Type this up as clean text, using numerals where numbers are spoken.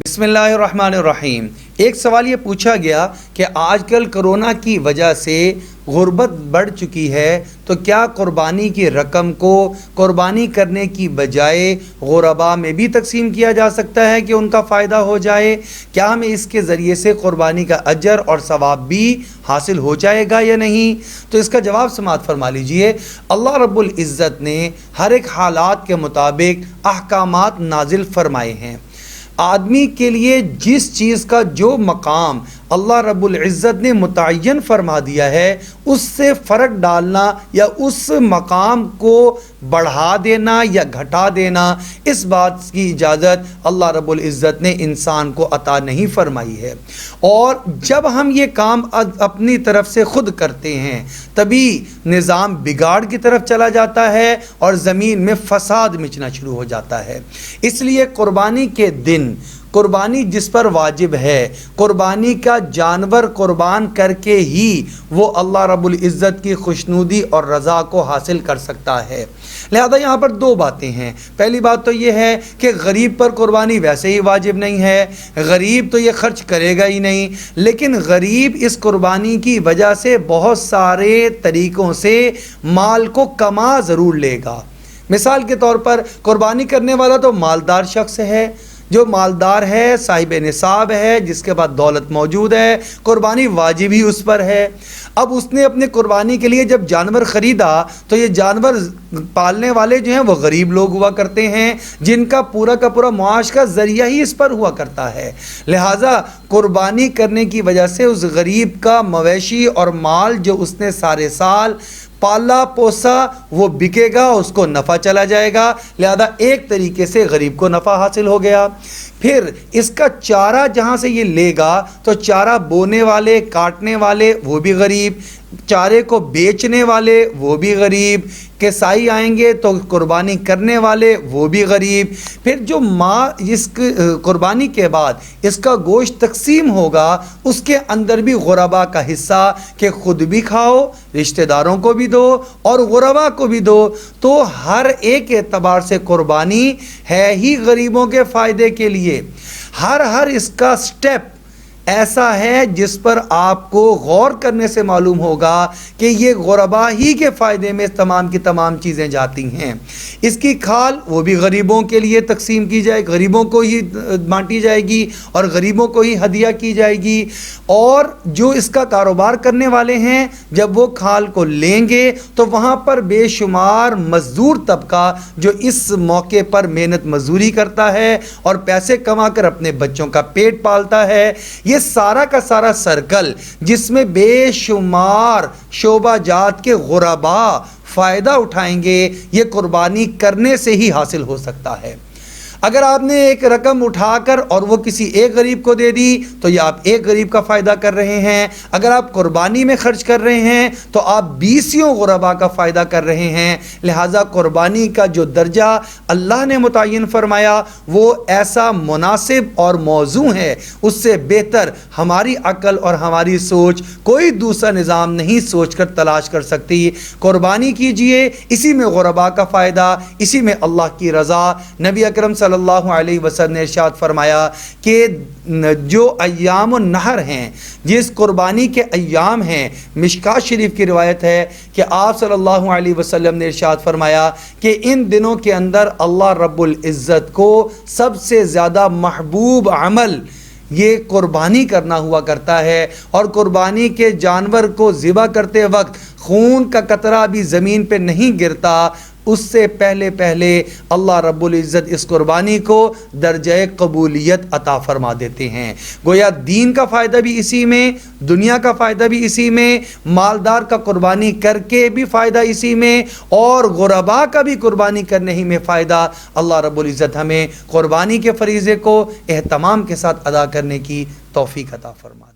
بسم اللہ الرحمن الرحیم۔ ایک سوال یہ پوچھا گیا کہ آج کل کرونا کی وجہ سے غربت بڑھ چکی ہے، تو کیا قربانی کی رقم کو قربانی کرنے کی بجائے غربا میں بھی تقسیم کیا جا سکتا ہے کہ ان کا فائدہ ہو جائے؟ کیا ہمیں اس کے ذریعے سے قربانی کا اجر اور ثواب بھی حاصل ہو جائے گا یا نہیں؟ تو اس کا جواب سماعت فرما لیجئے۔ اللہ رب العزت نے ہر ایک حالات کے مطابق احکامات نازل فرمائے ہیں۔ آدمی کے لیے جس چیز کا جو مقام اللہ رب العزت نے متعین فرما دیا ہے، اس سے فرق ڈالنا یا اس مقام کو بڑھا دینا یا گھٹا دینا، اس بات کی اجازت اللہ رب العزت نے انسان کو عطا نہیں فرمائی ہے۔ اور جب ہم یہ کام اپنی طرف سے خود کرتے ہیں، تبھی نظام بگاڑ کی طرف چلا جاتا ہے اور زمین میں فساد مچنا شروع ہو جاتا ہے۔ اس لیے قربانی کے دن قربانی جس پر واجب ہے، قربانی کا جانور قربان کر کے ہی وہ اللہ رب العزت کی خوشنودی اور رضا کو حاصل کر سکتا ہے۔ لہذا یہاں پر دو باتیں ہیں۔ پہلی بات تو یہ ہے کہ غریب پر قربانی ویسے ہی واجب نہیں ہے، غریب تو یہ خرچ کرے گا ہی نہیں، لیکن غریب اس قربانی کی وجہ سے بہت سارے طریقوں سے مال کو کما ضرور لے گا۔ مثال کے طور پر قربانی کرنے والا تو مالدار شخص ہے، جو مالدار ہے، صاحب نصاب ہے، جس کے بعد دولت موجود ہے، قربانی واجب ہی اس پر ہے۔ اب اس نے اپنے قربانی کے لیے جب جانور خریدا تو یہ جانور پالنے والے جو ہیں وہ غریب لوگ ہوا کرتے ہیں، جن کا پورا معاش کا ذریعہ ہی اس پر ہوا کرتا ہے۔ لہٰذا قربانی کرنے کی وجہ سے اس غریب کا مویشی اور مال جو اس نے سارے سال پالا پوسا وہ بکے گا، اس کو نفع چلا جائے گا۔ لہذا ایک طریقے سے غریب کو نفع حاصل ہو گیا۔ پھر اس کا چارہ جہاں سے یہ لے گا تو چارہ بونے والے، کاٹنے والے وہ بھی غریب، چارے کو بیچنے والے وہ بھی غریب، کسائی آئیں گے تو قربانی کرنے والے وہ بھی غریب۔ پھر جو اس قربانی کے بعد اس کا گوشت تقسیم ہوگا، اس کے اندر بھی غربا کا حصہ کہ خود بھی کھاؤ، رشتہ داروں کو بھی دو اور غربا کو بھی دو۔ تو ہر ایک اعتبار سے قربانی ہے ہی غریبوں کے فائدے کے لیے۔ ہر اس کا سٹیپ ایسا ہے جس پر آپ کو غور کرنے سے معلوم ہوگا کہ یہ غربا ہی کے فائدے میں تمام کی تمام چیزیں جاتی ہیں۔ اس کی کھال وہ بھی غریبوں کے لیے تقسیم کی جائے، غریبوں کو ہی بانٹی جائے گی اور غریبوں کو ہی ہدیہ کی جائے گی۔ اور جو اس کا کاروبار کرنے والے ہیں، جب وہ کھال کو لیں گے تو وہاں پر بے شمار مزدور طبقہ جو اس موقع پر محنت مزدوری کرتا ہے اور پیسے کما کر اپنے بچوں کا پیٹ پالتا ہے، یہ سارا کا سارا سرکل جس میں بے شمار شعبہ جات کے غربا فائدہ اٹھائیں گے، یہ قربانی کرنے سے ہی حاصل ہو سکتا ہے۔ اگر آپ نے ایک رقم اٹھا کر اور وہ کسی ایک غریب کو دے دی تو یہ آپ ایک غریب کا فائدہ کر رہے ہیں۔ اگر آپ قربانی میں خرچ کر رہے ہیں تو آپ 20 غربا کا فائدہ کر رہے ہیں۔ لہٰذا قربانی کا جو درجہ اللہ نے متعین فرمایا وہ ایسا مناسب اور موزوں ہے، اس سے بہتر ہماری عقل اور ہماری سوچ کوئی دوسرا نظام نہیں سوچ کر تلاش کر سکتی۔ قربانی کیجئے، اسی میں غربا کا فائدہ، اسی میں اللہ کی رضا۔ نبی اکرم صلی اللہ علیہ وسلم نے ارشاد فرمایا کہ جو ایام النحر ہیں، جس قربانی کے ایام ہیں، مشکات شریف کی روایت ہے کہ آپ صلی اللہ علیہ وسلم نے ارشاد فرمایا کہ ان دنوں کے اندر اللہ رب العزت کو سب سے زیادہ محبوب عمل یہ قربانی کرنا ہوا کرتا ہے، اور قربانی کے جانور کو ذبح کرتے وقت خون کا قطرہ بھی زمین پہ نہیں گرتا۔ اس سے پہلے اللہ رب العزت اس قربانی کو درجہ قبولیت عطا فرما دیتے ہیں۔ گویا دین کا فائدہ بھی اسی میں، دنیا کا فائدہ بھی اسی میں، مالدار کا قربانی کر کے بھی فائدہ اسی میں، اور غربا کا بھی قربانی کرنے ہی میں فائدہ۔ اللہ رب العزت ہمیں قربانی کے فریضے کو اہتمام کے ساتھ ادا کرنے کی توفیق عطا فرما دے۔